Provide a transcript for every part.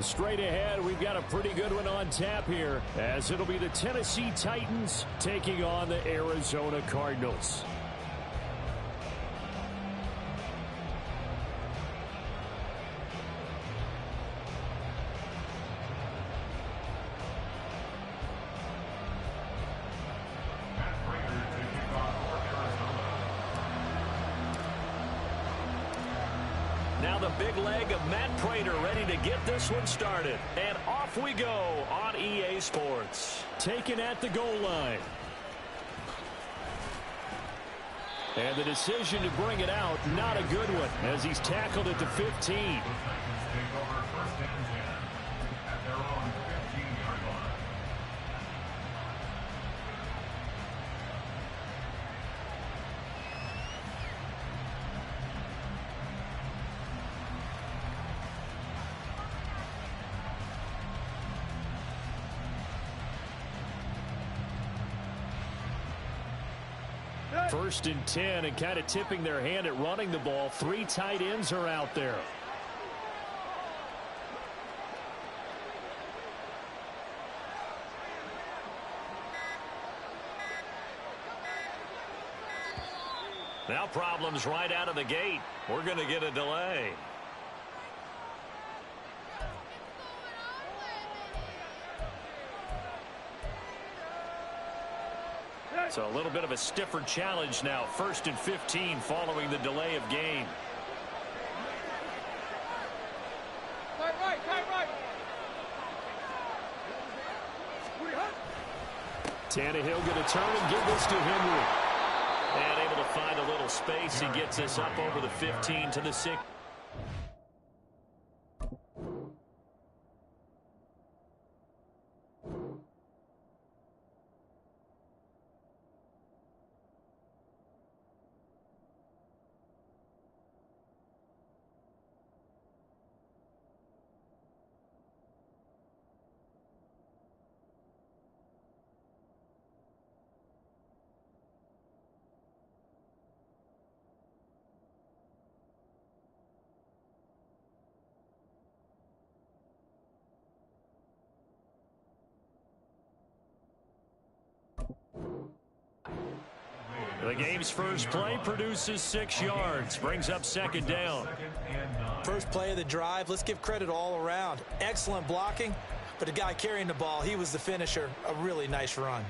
Straight ahead, we've got a pretty good one on tap here, as it'll be the Tennessee Titans taking on the Arizona Cardinals. Now the big leg of Matt Prater ready to get this one started. And off we go on EA Sports. Taken at the goal line. And the decision to bring it out, not a good one, as he's tackled at the 15. First and 10, and kind of tipping their hand at running the ball. 3 tight ends are out there. Now problems right out of the gate. We're going to get a delay. So a little bit of a stiffer challenge now. First and 15 following the delay of game. Tannehill going to turn and give this to Henry. And able to find a little space. He gets this up over the 15 to the 6. The game's first play produces 6 yards. Brings up second down. First play of the drive. Let's give credit all around. Excellent blocking, but the guy carrying the ball, he was the finisher. A really nice run.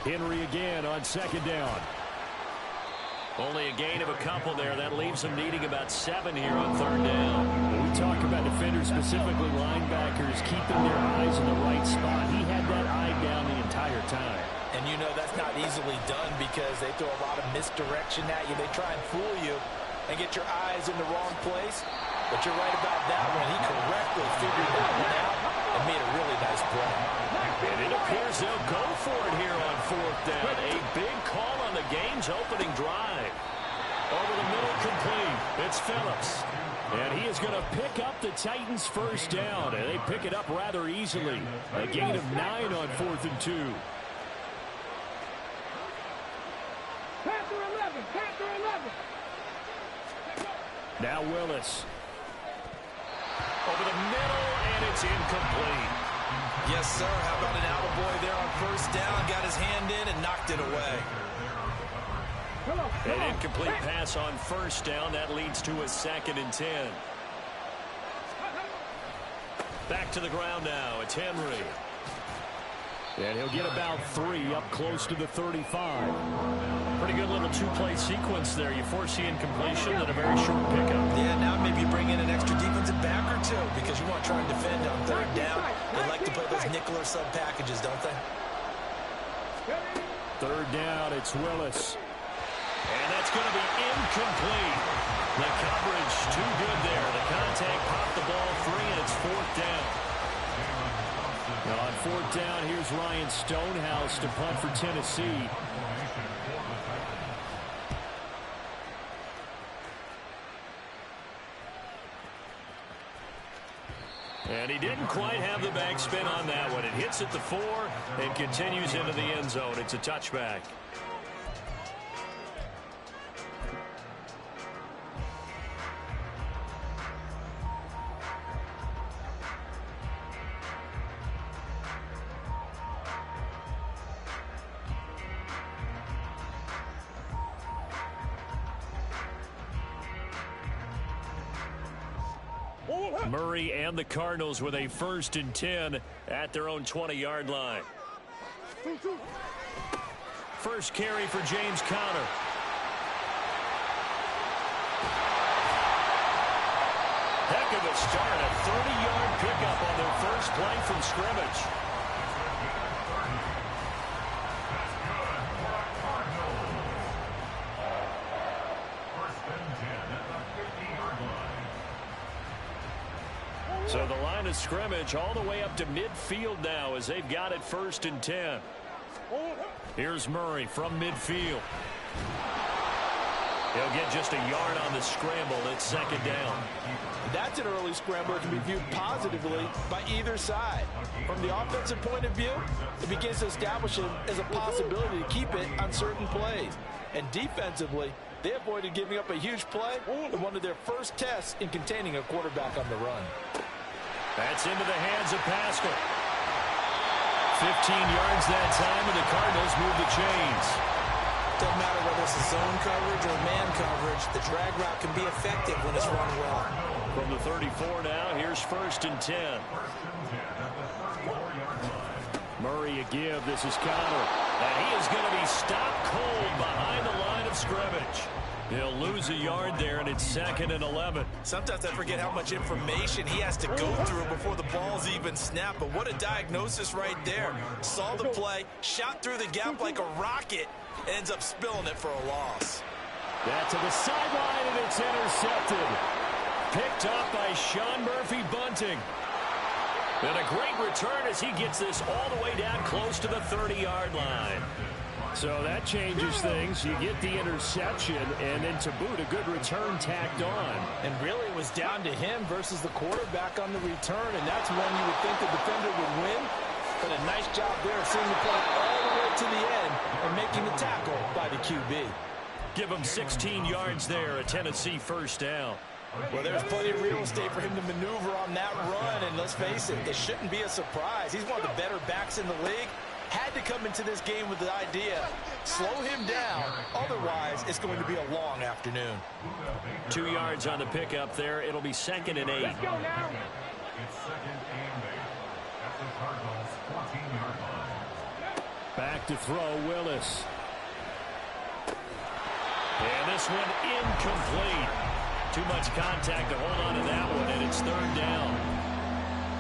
Henry again on second down. Only a gain of a couple there. That leaves them needing about 7 here on third down. When we talk about defenders, specifically linebackers, keeping their eyes in the right spot. He had that eye down the entire time. And you know that's not easily done because they throw a lot of misdirection at you. They try and fool you and get your eyes in the wrong place. But you're right about that one. He correctly figured that one out and made a really nice play. And it appears they'll go for it here on fourth down. A big call on the game's opening drive. Over the middle, complete. It's Phillips. And he is going to pick up the Titans' first down. And they pick it up rather easily. A gain of 9 on 4th and 2. Panther 11, Panther 11. Now Willis. Over the middle, and it's incomplete. Yes, sir. How about an attaboy there on first down? Got his hand in and knocked it away. An incomplete pass on first down. That leads to a 2nd and 10. Back to the ground now. It's Henry. And he'll get about 3 up close to the 35. Pretty good little 2-play sequence there. You force the incompletion and a very short pickup. Yeah, now maybe you bring in an extra defensive back or 2 because you want to try and defend on third down. They like to play those nickel or sub packages, don't they? Third down, it's Willis. And that's going to be incomplete. The coverage too good there. The contact popped the ball free, and it's 4th down. Now on 4th down, here's Ryan Stonehouse to punt for Tennessee. And he didn't quite have the backspin on that one. It hits at the 4 and continues into the end zone. It's a touchback. Murray and the Cardinals with a 1st and 10 at their own 20-yard line. First carry for James Conner. Heck of a start. A 30-yard pickup on their first play from scrimmage. So the line of scrimmage all the way up to midfield now as they've got it 1st and 10. Here's Murray from midfield. He'll get just a yard on the scramble. It's 2nd down. That's an early scramble that can be viewed positively by either side. From the offensive point of view, it begins to establish it as a possibility to keep it on certain plays. And defensively, they avoided giving up a huge play in one of their first tests in containing a quarterback on the run. That's into the hands of Pascal. 15 yards that time, and the Cardinals move the chains. Doesn't matter whether it's a zone coverage or man coverage, the drag route can be effective when it's run well. From the 34 now, here's 1st and 10. Murray a give. This is Conner. And he is going to be stopped cold behind the line of scrimmage. He'll lose a yard there, and it's 2nd and 11. Sometimes I forget how much information he has to go through before the ball's even snapped. But what a diagnosis right there. Saw the play, shot through the gap like a rocket, ends up spilling it for a loss. That to the sideline, and it's intercepted. Picked up by Sean Murphy-Bunting. And a great return as he gets this all the way down close to the 30-yard line. So that changes things. You get the interception, and then to boot, a good return tacked on. And really, it was down to him versus the quarterback on the return, and that's when you would think the defender would win. But a nice job there of seeing the play all the way to the end and making the tackle by the QB. Give him 16 yards there, a Tennessee 1st down. Well, there's plenty of real estate for him to maneuver on that run, and let's face it, it shouldn't be a surprise. He's one of the better backs in the league. Had to come into this game with the idea, slow him down, otherwise it's going to be a long afternoon. 2 yards on the pickup there. It'll be 2nd and 8. Let's go now. Back to throw, Willis. And this one incomplete. Too much contact to hold on to that one, and it's 3rd down.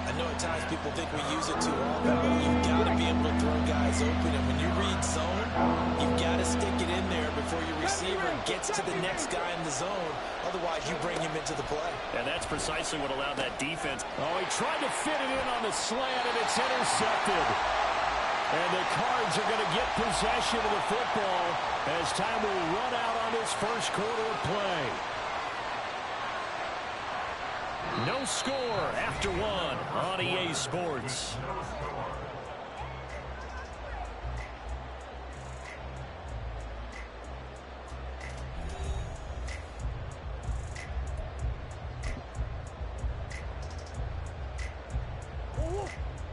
I know at times people think we use it too often, but you've got to be able to throw guys open. And when you read zone, you've got to stick it in there before your receiver gets to the next guy in the zone. Otherwise, you bring him into the play. And that's precisely what allowed that defense. Oh, he tried to fit it in on the slant, and it's intercepted. And the Cards are going to get possession of the football as time will run out on this first quarter of play. No score after 1 on EA Sports.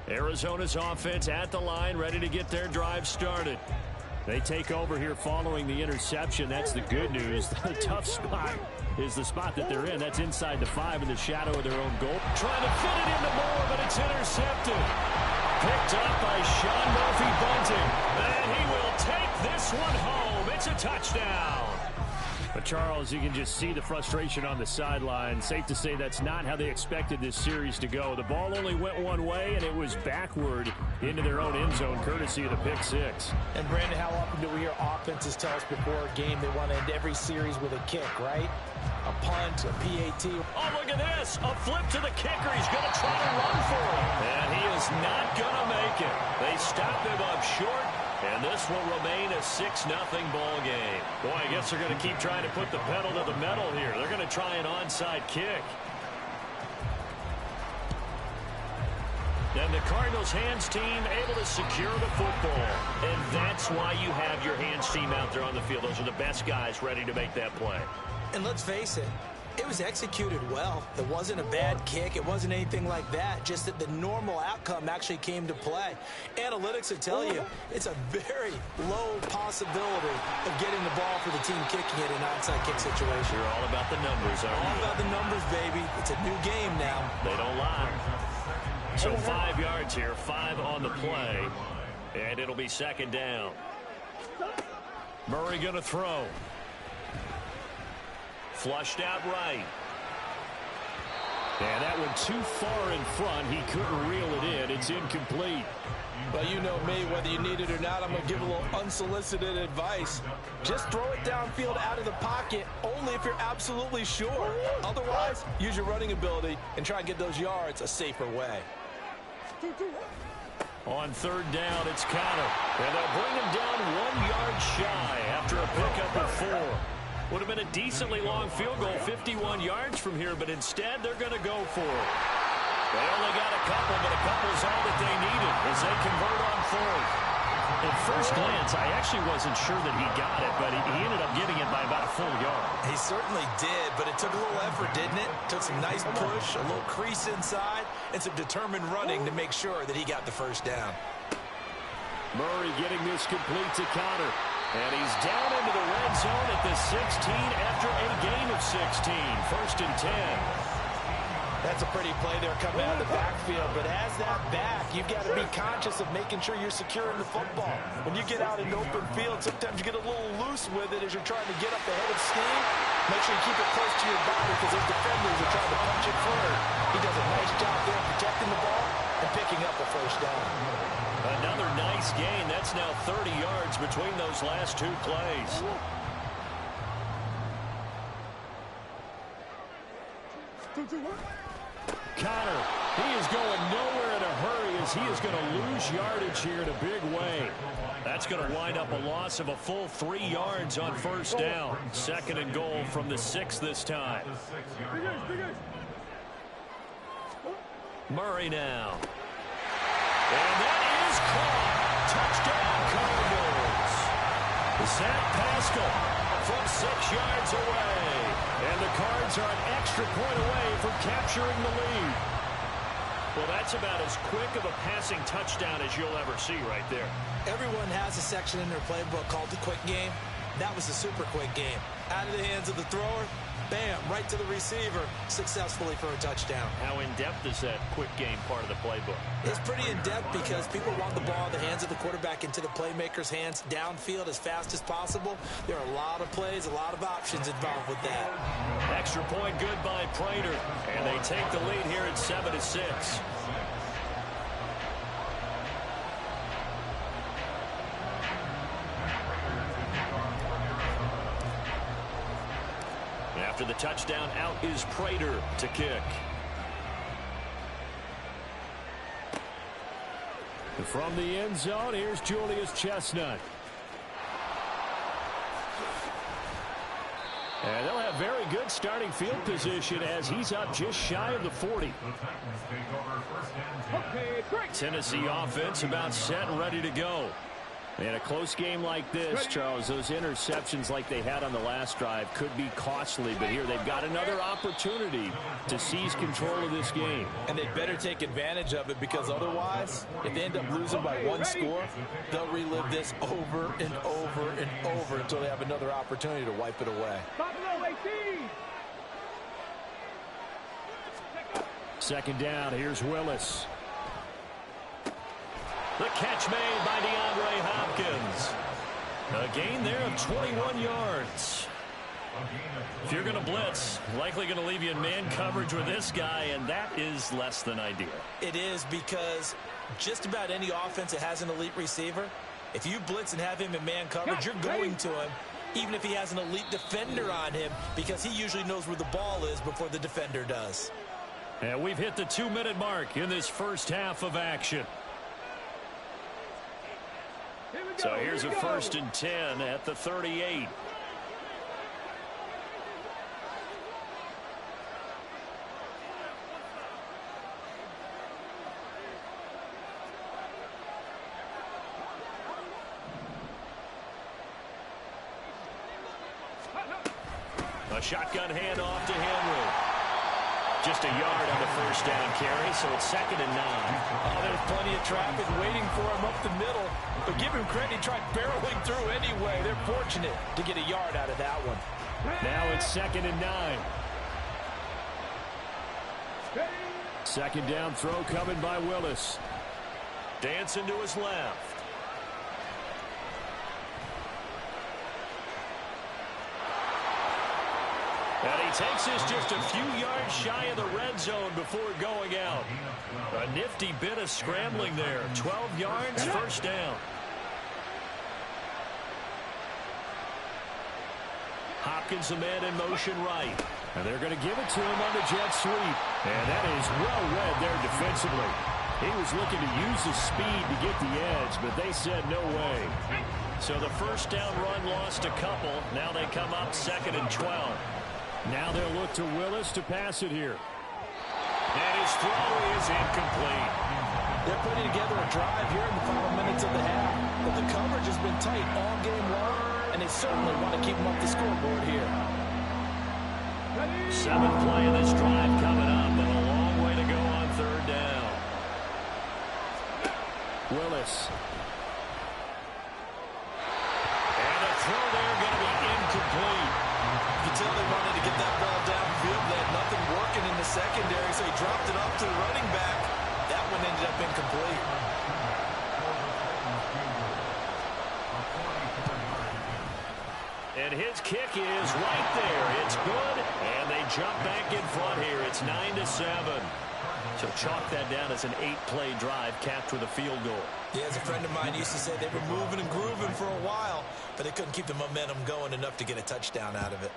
Arizona's offense at the line, ready to get their drive started. They take over here following the interception. That's the good news. The tough spot is the spot that they're in. That's inside the 5 in the shadow of their own goal. Trying to fit it into Moore, but it's intercepted. Picked up by Sean Murphy-Bunting. And he will take this one home. It's a touchdown. But, Charles, you can just see the frustration on the sideline. Safe to say that's not how they expected this series to go. The ball only went one way, and it was backward into their own end zone, courtesy of the pick 6. And, Brandon, how often do we hear offenses tell us before a game they want to end every series with a kick, right? A punt, a PAT. Oh, look at this. A flip to the kicker. He's going to try to run for it. And he is not going to make it. They stop him up short. And this will remain a 6-0 ball game. Boy, I guess they're going to keep trying to put the pedal to the metal here. They're going to try an onside kick. the Cardinals hands team able to secure the football. And that's why you have your hands team out there on the field. Those are the best guys ready to make that play. And let's face it, it was executed well. It wasn't a bad kick. It wasn't anything like that. Just that the normal outcome actually came to play. Analytics will tell you it's a very low possibility of getting the ball for the team kicking it in an onside kick situation. You're all about the numbers, aren't you? All about the numbers, baby. It's a new game now. They don't lie. So 5 yards here, 5 on the play. And it'll be second down. Murray going to throw. Flushed out right. And that one too far in front. He couldn't reel it in. It's incomplete. Well, you know me, whether you need it or not, I'm going to give a little unsolicited advice. Just throw it downfield out of the pocket, only if you're absolutely sure. Otherwise, use your running ability and try and get those yards a safer way. On third down, it's Conner. And they'll bring him down 1 yard shy after a pickup of 4. Would have been a decently long field goal, 51 yards from here, but instead they're going to go for it. They only got a couple, but a couple's all that they needed as they convert on fourth. At first glance, I actually wasn't sure that he got it, but he ended up getting it by about a full yard. He certainly did, but it took a little effort, didn't it? Took some nice push, a little crease inside, and some determined running to make sure that he got the first down. Murray getting this complete to Conner. And he's down into the red zone at the 16 after a gain of 16. First and 10. That's a pretty play there coming out of the backfield. But as that back, you've got to be conscious of making sure you're securing the football. When you get out in open field, sometimes you get a little loose with it as you're trying to get up ahead of steam. Make sure you keep it close to your body because those defenders are trying to punch it forward. He does a nice job there protecting the ball and picking up a first down. Another nice gain. That's now 30 yards between those last 2 plays. Conner, he is going nowhere in a hurry as he is going to lose yardage here in a big way. That's going to wind up a loss of a full 3 yards on first down. Second and goal from the 6 this time. Murray now. And that is caught. Touchdown, Cardinals. Zach Pascal from 6 yards away. And the Cards are an extra point away from capturing the lead. Well, that's about as quick of a passing touchdown as you'll ever see right there. Everyone has a section in their playbook called the quick game. That was a super quick game. Out of the hands of the thrower, bam, right to the receiver, successfully for a touchdown. How in-depth is that quick game part of the playbook? It's pretty in-depth because people want the ball in the hands of the quarterback into the playmaker's hands downfield as fast as possible. There are a lot of plays, a lot of options involved with that. Extra point good by Prater, and they take the lead here at 7-6. After the touchdown, out is Prater to kick. From the end zone, here's Julius Chestnut. And they'll have very good starting field position as he's up just shy of the 40. Tennessee offense about set and ready to go. In a close game like this, Charles, those interceptions like they had on the last drive could be costly, but here they've got another opportunity to seize control of this game. And they'd better take advantage of it because otherwise, if they end up losing by 1 score, they'll relive this over and over and over until they have another opportunity to wipe it away. Second down, here's Willis. The catch made by DeAndre Hopkins. A gain there of 21 yards. If you're going to blitz, likely going to leave you in man coverage with this guy, and that is less than ideal. It is because just about any offense that has an elite receiver, if you blitz and have him in man coverage, you're going to him, even if he has an elite defender on him, because he usually knows where the ball is before the defender does. And we've hit the 2-minute mark in this first half of action. So here's a 1st and 10 at the 38. shotgun handoff to Henry. Just a yard on the first down carry, so it's 2nd and 9. Oh, there's plenty of traffic waiting for him up the middle. But give him credit, he tried barreling through anyway. They're fortunate to get a yard out of that one. Now it's 2nd and 9. 2nd down throw coming by Willis. Dancing to his left. And he takes this just a few yards shy of the red zone before going out. A nifty bit of scrambling there. 12 yards, first down. Hopkins, the man in motion right. And they're going to give it to him on the jet sweep. And that is well read there defensively. He was looking to use his speed to get the edge, but they said no way. So the first down run lost a couple. Now they come up 2nd and 12. Now they'll look to Willis to pass it here. And his throw is incomplete. They're putting together a drive here in the final minutes of the half. But the coverage has been tight all game long, and they certainly want to keep them up the scoreboard here. 7th play of this drive coming up, and a long way to go on 3rd down. Willis. And a throw there going to be incomplete. You can tell they wanted to get that ball downfield. They had nothing working in the secondary, so he dropped it off to the running back. That one ended up incomplete. And his kick is right there. It's good, and they jump back in front here. It's 9-7. So chalk that down as an 8-play drive capped with a field goal. Yeah, as a friend of mine used to say, they were moving and grooving for a while, but they couldn't keep the momentum going enough to get a touchdown out of it.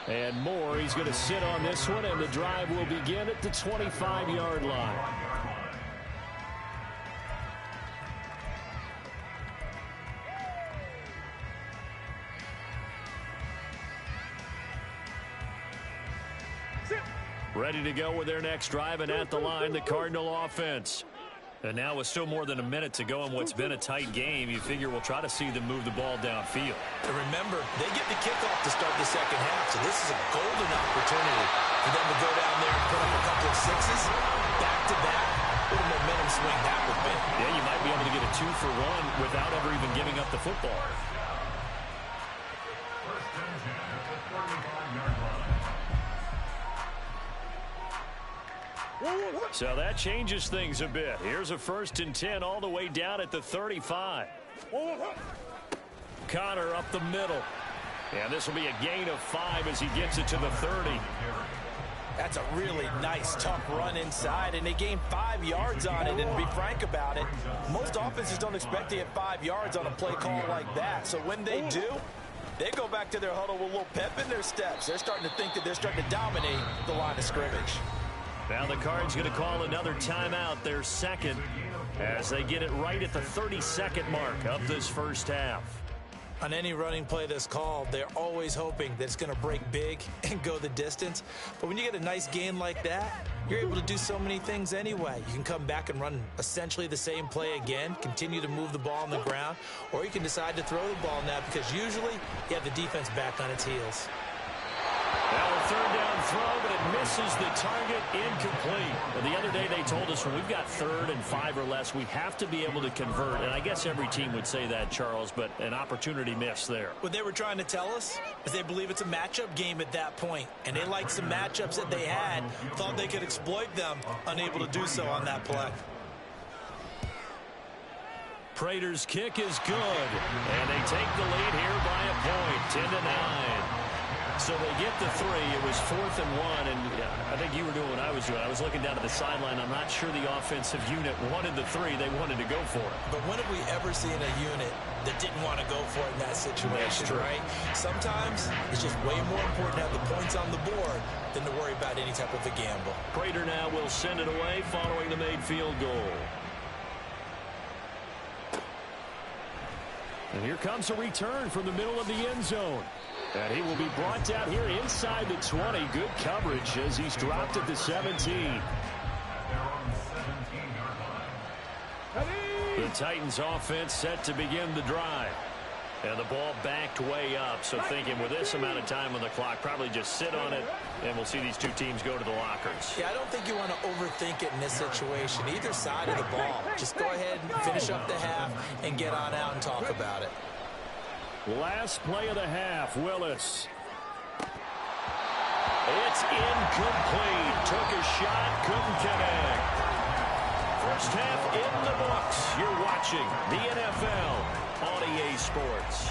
And Moore, he's going to sit on this one, and the drive will begin at the 25-yard line. Ready to go with their next drive, and at the line, the Cardinal offense. And now with still more than a minute to go in what's been a tight game, you figure we'll try to see them move the ball downfield. And remember, they get the kickoff to start the second half, so this is a golden opportunity for them to go down there and put up a couple of sixes, back-to-back. What a momentum swing that would be. Yeah, you might be able to get a 2-for-1 without ever even giving up the football. So that changes things a bit. Here's a 1st and 10 all the way down at the 35. Connor up the middle. And this will be a gain of 5 as he gets it to the 30. That's a really nice, tough run inside, and they gained 5 yards on it. And to be frank about it, most offenses don't expect to get 5 yards on a play call like that. So when they do, they go back to their huddle with a little pep in their steps. They're starting to think that they're starting to dominate the line of scrimmage. Now the Cards going to call another timeout, their 2nd, as they get it right at the 32nd mark of this first half. On any running play that's called, they're always hoping that it's going to break big and go the distance. But when you get a nice gain like that, you're able to do so many things anyway. You can come back and run essentially the same play again, continue to move the ball on the ground, or you can decide to throw the ball now because usually you have the defense back on its heels. Now a 3rd down throw, but it misses the target, incomplete. Well, the other day they told us when we've got 3rd and 5 or less, we have to be able to convert. And I guess every team would say that, Charles, but an opportunity missed there. What they were trying to tell us is they believe it's a matchup game at that point. And they liked some matchups that they had, thought they could exploit them, unable to do so on that play. Prater's kick is good, and they take the lead here by a point, 10-9. So they get the 3. It was 4th and 1, and I think you were doing what I was doing. I was looking down at the sideline. I'm not sure the offensive unit wanted the 3. They wanted to go for it. But when have we ever seen a unit that didn't want to go for it in that situation, right? Sometimes it's just way more important to have the points on the board than to worry about any type of a gamble. Prater now will send it away following the made field goal. And here comes a return from the middle of the end zone. And he will be brought down here inside the 20. Good coverage as he's dropped at the 17. The Titans offense set to begin the drive. And the ball backed way up, so thinking with this amount of time on the clock, probably just sit on it, and we'll see these two teams go to the lockers. Yeah, I don't think you want to overthink it in this situation. Either side of the ball. Just go ahead and finish up the half and get on out and talk about it. Last play of the half, Willis. It's incomplete. Took a shot, couldn't connect. First half in the books. You're watching the NFL on EA Sports.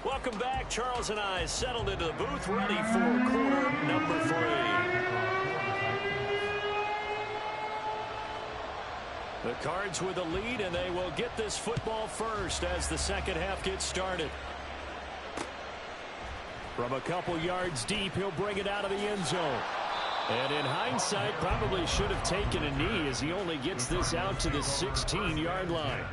Welcome back. Charles and I settled into the booth, ready for quarter number 3. The Cards with a lead, and they will get this football first as the second half gets started. From a couple yards deep, he'll bring it out of the end zone. And in hindsight, probably should have taken a knee as he only gets this out to the 16-yard line.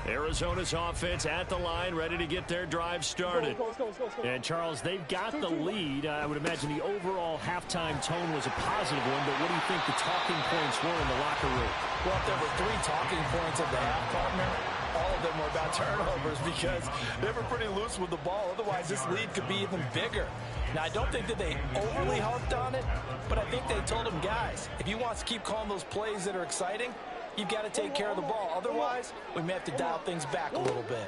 Arizona's offense at the line, ready to get their drive started. And, Charles, they've got the lead. I would imagine the overall halftime tone was a positive one, but what do you think the talking points were in the locker room? Well, if there were 3 talking points of the half, partner, all of them were about turnovers because they were pretty loose with the ball. Otherwise, this lead could be even bigger. Now, I don't think that they overly harped on it, but I think they told them, guys, if you want to keep calling those plays that are exciting, you've got to take care of the ball. Otherwise, we may have to dial things back a little bit.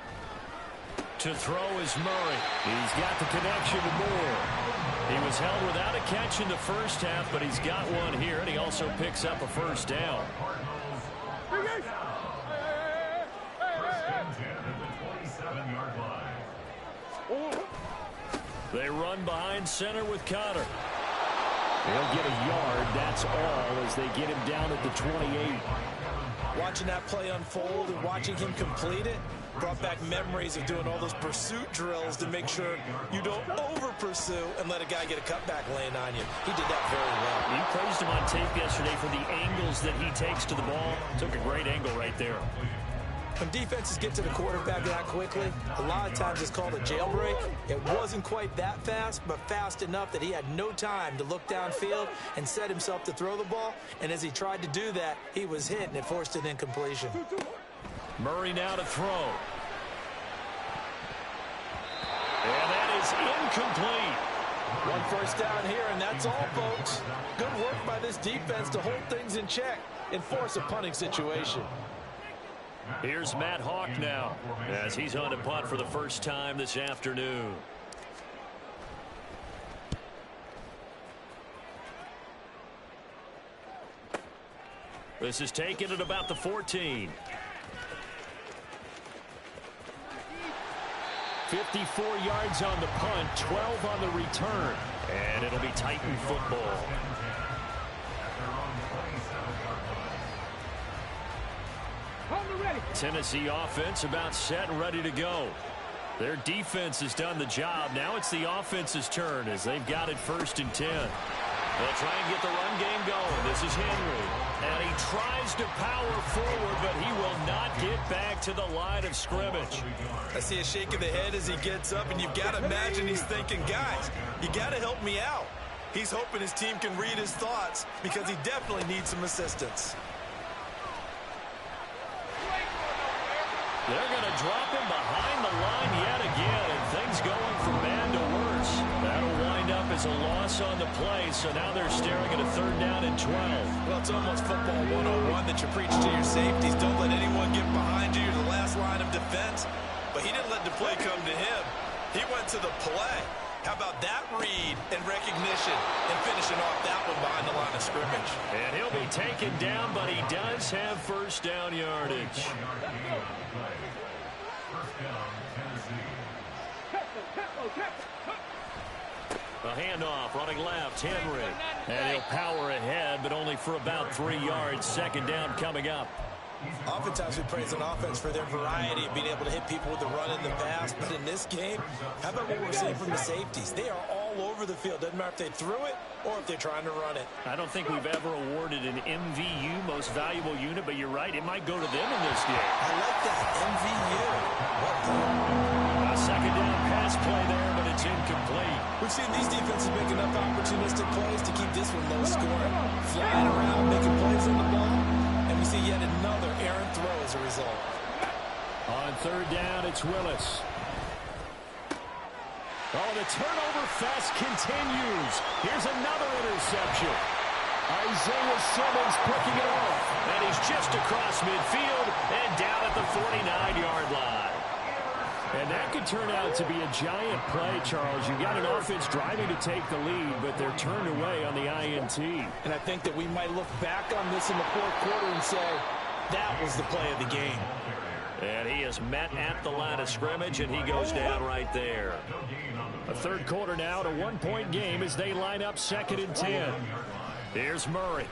To throw is Murray. He's got the connection to Moore. He was held without a catch in the first half, but he's got one here, and he also picks up a first down. They run behind center with Conner. They'll get a yard, that's all, as they get him down at the 28. Watching that play unfold and watching him complete it brought back memories of doing all those pursuit drills to make sure you don't over-pursue and let a guy get a cutback lane on you. He did that very well. He praised him on tape yesterday for the angles that he takes to the ball. Took a great angle right there. When defenses get to the quarterback that quickly, a lot of times it's called a jailbreak. It wasn't quite that fast, but fast enough that he had no time to look downfield and set himself to throw the ball. And as he tried to do that, he was hit, and it forced an incompletion. Murray now to throw. And that is incomplete. 1 first down here, and that's all, folks. Good work by this defense to hold things in check and force a punting situation. Here's Matt Hawk now as he's on to punt for the first time this afternoon. This is taken at about the 14. 54 yards on the punt, 12 on the return, and it'll be Titan football. Tennessee offense about set and ready to go. Their defense has done the job. Now it's the offense's turn as they've got it 1st and 10. They'll try and get the run game going. This is Henry. And he tries to power forward, but he will not get back to the line of scrimmage. I see a shake of the head as he gets up, and you've got to imagine he's thinking, guys, you got to help me out. He's hoping his team can read his thoughts because he definitely needs some assistance. They're going to drop him behind the line yet again, and things going from bad to worse. That'll wind up as a loss on the play, so now they're staring at a 3rd down and 12. Well, it's almost football 101 that you preach to your safeties. Don't let anyone get behind you. You're the last line of defense. But he didn't let the play come to him. He went to the play. How about that read and recognition and finishing off that one behind the line of scrimmage? And he'll be taken down, but he does have 1st down yardage. A handoff, running left, Henry. And he'll power ahead, but only for about 3 yards. 2nd down coming up. Oftentimes we praise an offense for their variety of being able to hit people with the run in the pass. But in this game, how about what we're seeing from the safeties? They are all over the field. Doesn't matter if they threw it or if they're trying to run it. I don't think we've ever awarded an MVU, most valuable unit, but you're right, it might go to them in this game. I like that, MVU. What the? A second down pass play there, but it's incomplete. We've seen these defenses make enough opportunistic plays to keep this one low scoring. Flying around, making plays on the ball, and we see yet another errant throw as a result. On third down, it's Willis. Oh, the turnover fest continues. Here's another interception. Isaiah Simmons picking it off. And he's just across midfield and down at the 49-yard line. And that could turn out to be a giant play, Charles. You've got an offense driving to take the lead, but they're turned away on the INT. And I think that we might look back on this in the fourth quarter and say, that was the play of the game. And he is met at the line of scrimmage, and he goes down right there. A third quarter now, to 1-point game as they line up 2nd and 10. Here's Murray.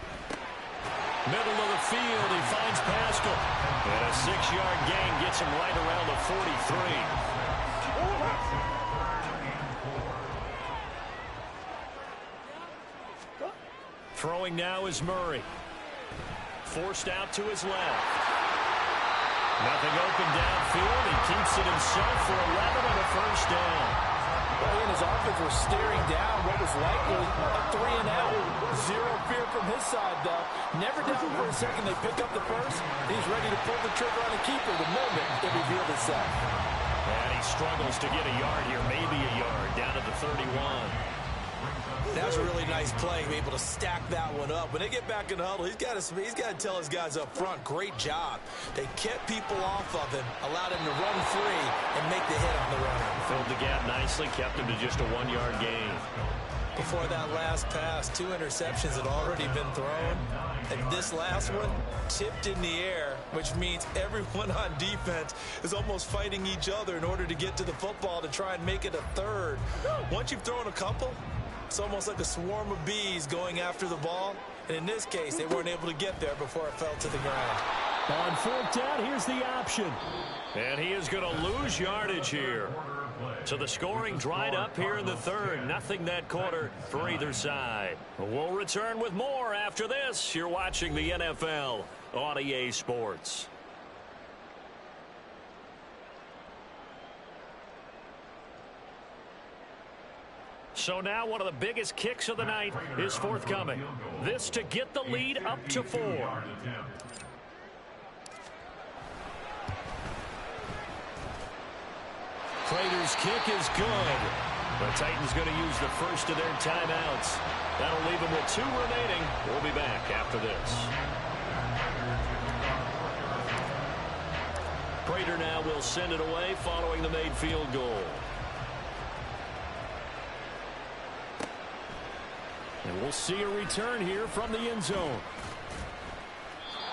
Middle of the field, he finds Pascal. And a 6-yard gain gets him right around the 43. Throwing now is Murray. Forced out to his left. Nothing open downfield. He keeps it himself for 11 and a first down. Well, he and his offense were staring down what was likely a 3-and-out. Zero fear from his side, though. Never down for a second. They pick up the first. He's ready to pull the trigger on a keeper the moment it revealed itself. And he struggles to get a yard here, maybe a yard, down at the 31. That was a really nice play, able to stack that one up. When they get back in the huddle, he's got to tell his guys up front, great job. They kept people off of him, allowed him to run free and make the hit on the runner. Filled the gap nicely, kept him to just a 1-yard gain. Before that last pass, 2 interceptions had already been thrown. And this last one tipped in the air, which means everyone on defense is almost fighting each other in order to get to the football to try and make it a third. Once you've thrown a couple, it's almost like a swarm of bees going after the ball. And in this case, they weren't able to get there before it fell to the ground. On 4th down, here's the option. And he is going to lose yardage here. So the scoring dried up here in the third. Nothing that quarter for either side. We'll return with more after this. You're watching the NFL on EA Sports. So now one of the biggest kicks of the night is forthcoming. This to get the lead up to 4. Prater's kick is good. The Titans going to use the first of their timeouts. That'll leave them with 2 remaining. We'll be back after this. Prater now will send it away following the made field goal. And we'll see a return here from the end zone.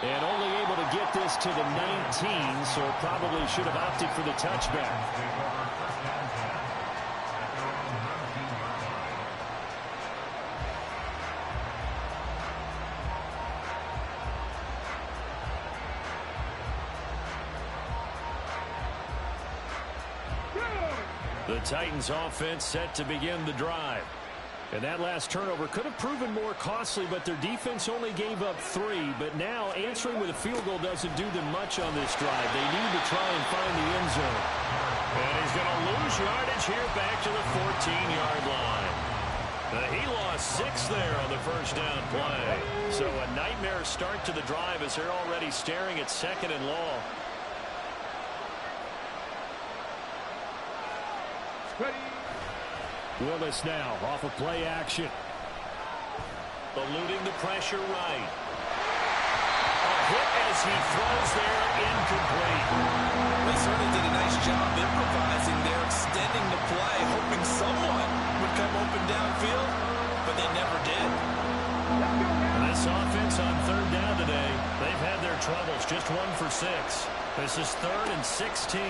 And only able to get this to the 19, so probably should have opted for the touchback. The Titans offense set to begin the drive. And that last turnover could have proven more costly, but their defense only gave up 3. But now answering with a field goal doesn't do them much on this drive. They need to try and find the end zone. And he's going to lose yardage here back to the 14-yard line. He lost 6 there on the first down play. So a nightmare start to the drive as they're already staring at 2nd and long. Willis now off of play action. Eluding the pressure right. A hit as he throws there, incomplete. They certainly did a nice job improvising there, extending the play, hoping someone would come open downfield, but they never did. This offense on 3rd down today, they've had their troubles, just 1 for 6. This is 3rd and 16.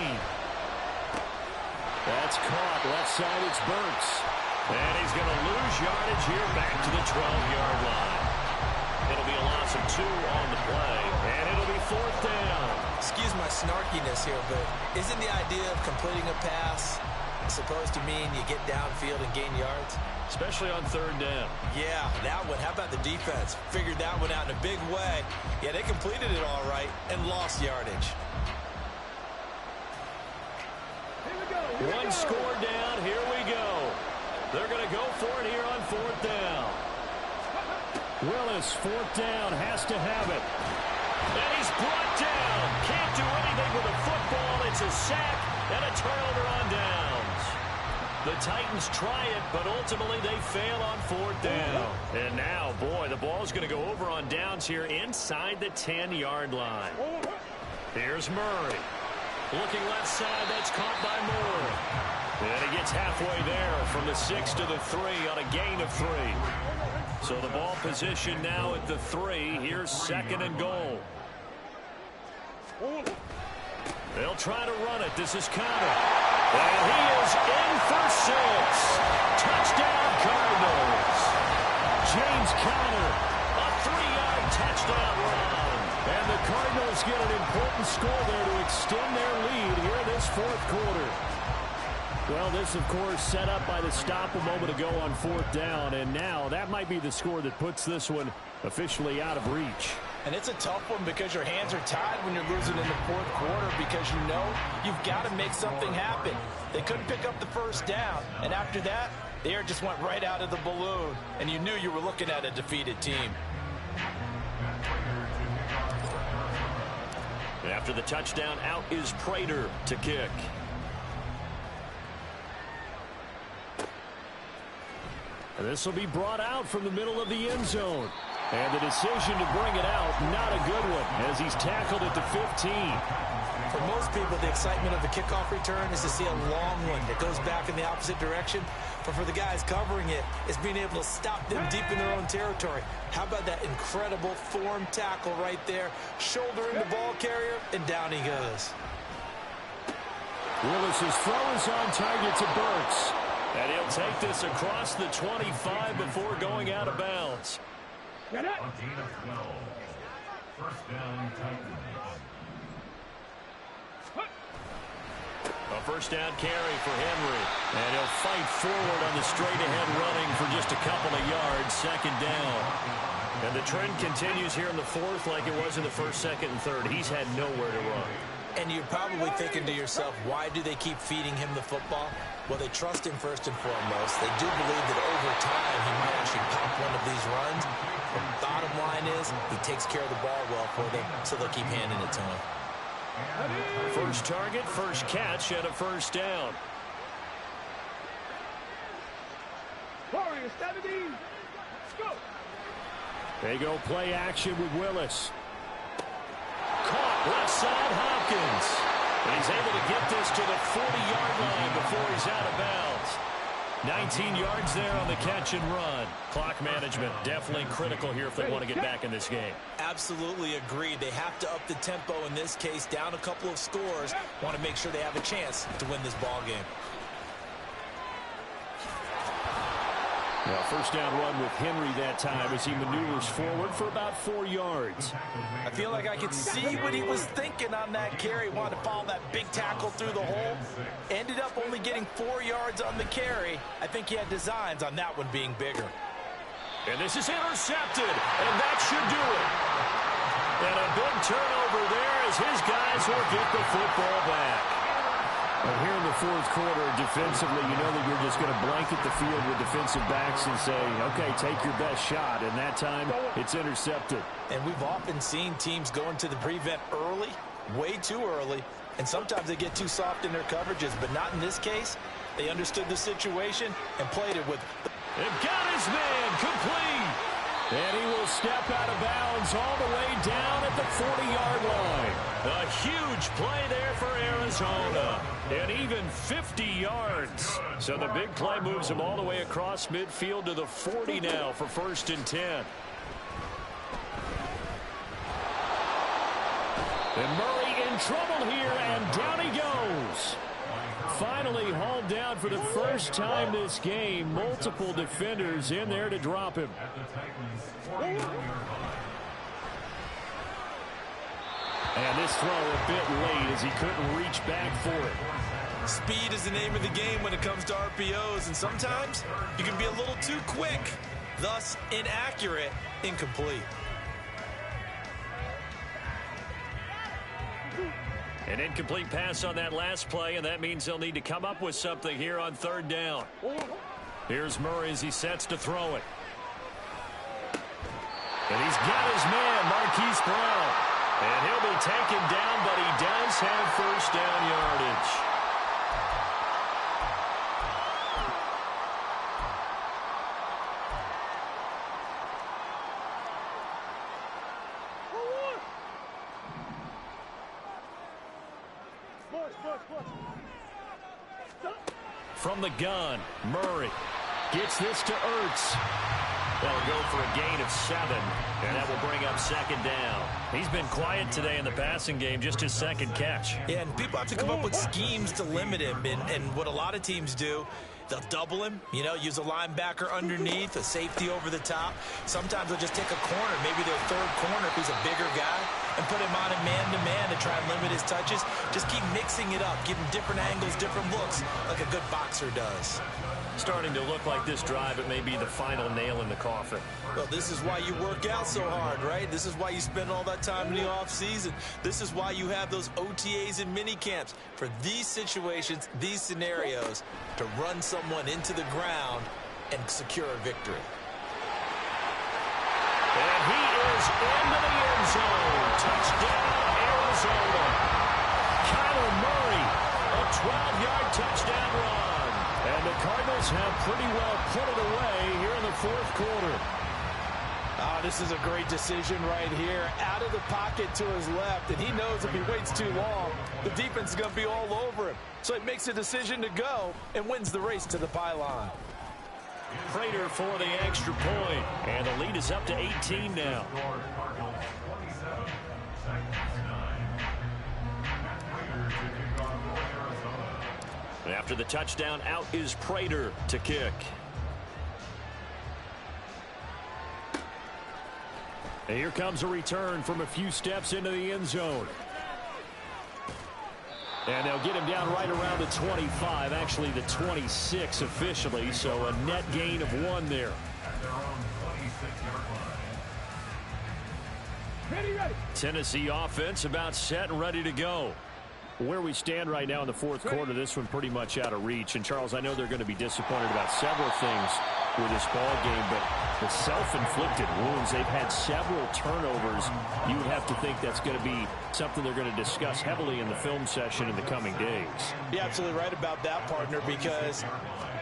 That's caught. Left side, it's Burks. And he's going to lose yardage here back to the 12-yard line. It'll be a loss of 2 on the play, and it'll be 4th down. Excuse my snarkiness here, but isn't the idea of completing a pass supposed to mean you get downfield and gain yards? Especially on 3rd down. Yeah, that one. How about the defense? Figured that one out in a big way. Yeah, they completed it all right and lost yardage. 1 one score down. Here we go. They're going to go for it here on fourth down. Willis, fourth down, has to have it. And he's brought down. Can't do anything with a football. It's a sack and a turnover on downs. The Titans try it, but ultimately they fail on fourth down. And now, boy, the ball's going to go over on downs here inside the 10-yard line. Here's Murray. Looking left side, that's caught by Moore. And he gets halfway there from the 6 to the 3 on a gain of 3. So the ball position now at the 3. Here's second and goal. They'll try to run it. This is Conner. And he is in for 6. Touchdown, Cardinals. James Conner, a 3-yard touchdown run. And the Cardinals get an important score there to extend their lead here in this fourth quarter. Well, this, of course, set up by the stop a moment ago on fourth down. And now that might be the score that puts this one officially out of reach. And it's a tough one because your hands are tied when you're losing in the fourth quarter because you know you've got to make something happen. They couldn't pick up the first down. And after that, the air just went right out of the balloon. And you knew you were looking at a defeated team. After the touchdown, out is Prater to kick. And this will be brought out from the middle of the end zone. And the decision to bring it out, not a good one, as he's tackled at the 15. For most people, the excitement of the kickoff return is to see a long one that goes back in the opposite direction. But for the guys covering it, it's being able to stop them deep in their own territory. How about that incredible form tackle right there? Shouldering the ball carrier, and down he goes. Willis's throw is on target to Burks. And he'll take this across the 25 before going out of bounds. Get it. First down, Titans. A first down carry for Henry. And he'll fight forward on the straight-ahead running for just a couple of yards. Second down. And the trend continues here in the fourth like it was in the first, second, and third. He's had nowhere to run. And you're probably thinking to yourself, why do they keep feeding him the football? Well, they trust him first and foremost. They do believe that over time he might actually pop one of these runs. But the bottom line is he takes care of the ball well for them, so they'll keep handing it to him. First target, first catch, and a first down. Warriors 70. Let's go. They go play action with Willis. Caught left side, Hopkins. And he's able to get this to the 40-yard line before he's out of bounds. 19 yards there on the catch and run. Clock management definitely critical here if they want to get back in this game. Absolutely agreed. They have to up the tempo in this case, down a couple of scores. Want to make sure they have a chance to win this ball game. Well, first down run with Henry that time as he maneuvers forward for about 4 yards. I feel like I could see what he was thinking on that carry. Wanted to follow that big tackle through the hole. Ended up only getting 4 yards on the carry. I think he had designs on that one being bigger. And this is intercepted, and that should do it. And a big turnover there as his guys will get the football back. Well, here in the fourth quarter, defensively, you know that you're just going to blanket the field with defensive backs and say, okay, take your best shot. And that time, it's intercepted. And we've often seen teams go into the prevent early, way too early, and sometimes they get too soft in their coverages, but not in this case. They understood the situation and played it with... And got his man complete. And he will step out of bounds all the way down at the 40-yard line. A huge play there for Arizona. And even 50 yards. So the big play moves him all the way across midfield to the 40 now for first and 10. And Murray in trouble here, and down he goes. Finally hauled down for the first time this game. Multiple defenders in there to drop him. And this throw a bit late as he couldn't reach back for it. Speed is the name of the game when it comes to RPOs, and sometimes you can be a little too quick, thus inaccurate, incomplete. An incomplete pass on that last play, and that means they'll need to come up with something here on third down. Here's Murray as he sets to throw it. And he's got his man, Marquise Brown. And he'll be taken down, but he does have first down yardage. From the gun, Murray gets this to Ertz. They'll go for a gain of 7, and that will bring up second down. He's been quiet today in the passing game, just his second catch. Yeah, and people have to come up with schemes to limit him, and what a lot of teams do, they'll double him, use a linebacker underneath, a safety over the top. Sometimes they'll just take a corner, maybe their third corner if he's a bigger guy, and put him on a man-to-man to try and limit his touches. Just keep mixing it up, give him different angles, different looks, like a good boxer does. Starting to look like this drive, it may be the final nail in the coffin. Well, this is why you work out so hard, right? This is why you spend all that time in the offseason. This is why you have those OTAs and mini camps for these situations, these scenarios, to run someone into the ground and secure a victory. And he is into the end zone. Touchdown, Arizona. Kyler Murray, a 12-yard touchdown run. And the Cardinals have pretty well put it away here in the fourth quarter. Oh, this is a great decision right here. Out of the pocket to his left, and he knows if he waits too long, the defense is going to be all over him. So he makes a decision to go and wins the race to the pylon. Prater for the extra point, and the lead is up to 18 now. And after the touchdown, out is Prater to kick. And here comes a return from a few steps into the end zone. And they'll get him down right around the 25, actually the 26 officially, so a net gain of 1 there. Ready. Tennessee offense about set and ready to go. Where we stand right now in the fourth quarter, this one pretty much out of reach. And, Charles, I know they're going to be disappointed about several things with this ball game, but the self-inflicted wounds, they've had several turnovers. You would have to think that's going to be something they're going to discuss heavily in the film session in the coming days. You're absolutely right about that, partner, because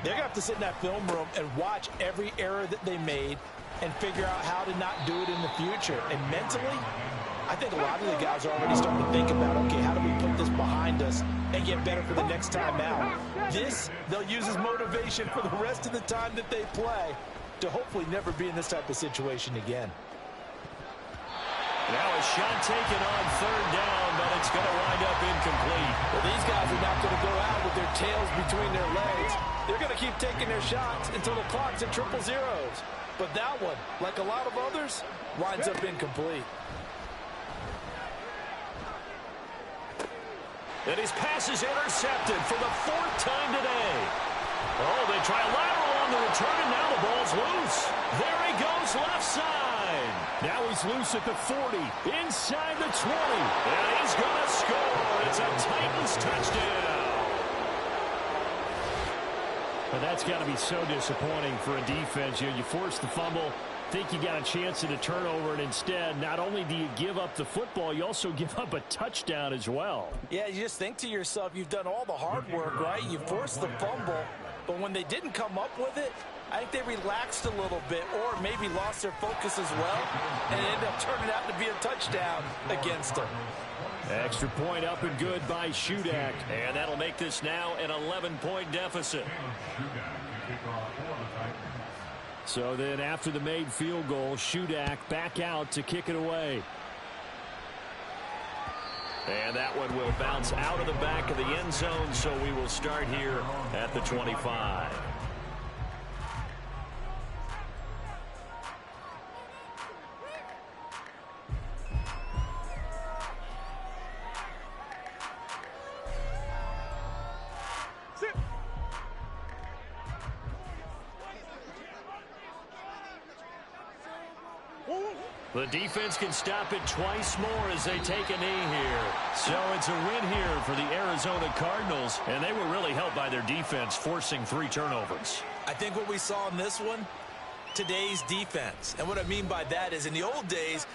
they're going to have to sit in that film room and watch every error that they made and figure out how to not do it in the future. And mentally, I think a lot of the guys are already starting to think about, okay, how do we put this behind us and get better for the next time out? This, they'll use as motivation for the rest of the time that they play to hopefully never be in this type of situation again. Now a shot taken on third down, but it's going to wind up incomplete. Well, these guys are not going to go out with their tails between their legs. They're going to keep taking their shots until the clock's at triple zeros. But that one, like a lot of others, winds up incomplete. And his pass is intercepted for the 4th time today. Oh, they try a lateral on the return, and now the ball's loose. There he goes left side. Now he's loose at the 40, inside the 20. And he's going to score. It's a Titans touchdown. But that's got to be so disappointing for a defense. You force the fumble, think you got a chance at a turnover, and instead, not only do you give up the football, you also give up a touchdown as well. Yeah, you just think to yourself, you've done all the hard work, right? You forced the fumble, but when they didn't come up with it, I think they relaxed a little bit or maybe lost their focus as well, and it ended up turning out to be a touchdown against them. Extra point up and good by Shudak, and that'll make this now an 11-point deficit. So then after the made field goal, Shudak back out to kick it away. And that one will bounce out of the back of the end zone, so we will start here at the 25. The defense can stop it twice more as they take a knee here. So it's a win here for the Arizona Cardinals, and they were really helped by their defense, forcing 3 turnovers. I think what we saw in this one, today's defense. And what I mean by that is in the old days,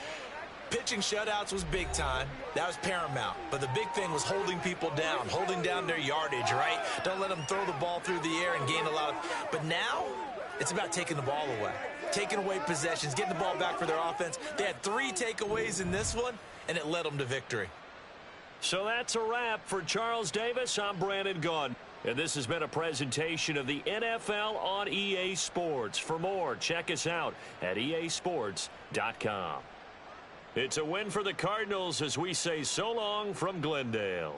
pitching shutouts was big time. That was paramount. But the big thing was holding people down, holding down their yardage, right? Don't let them throw the ball through the air and gain a lot of... But now, it's about taking the ball away. Taking away possessions, getting the ball back for their offense. They had 3 takeaways in this one, and it led them to victory. So that's a wrap for Charles Davis. I'm Brandon Gaudin. And this has been a presentation of the NFL on EA Sports. For more, check us out at easports.com. It's a win for the Cardinals as we say so long from Glendale.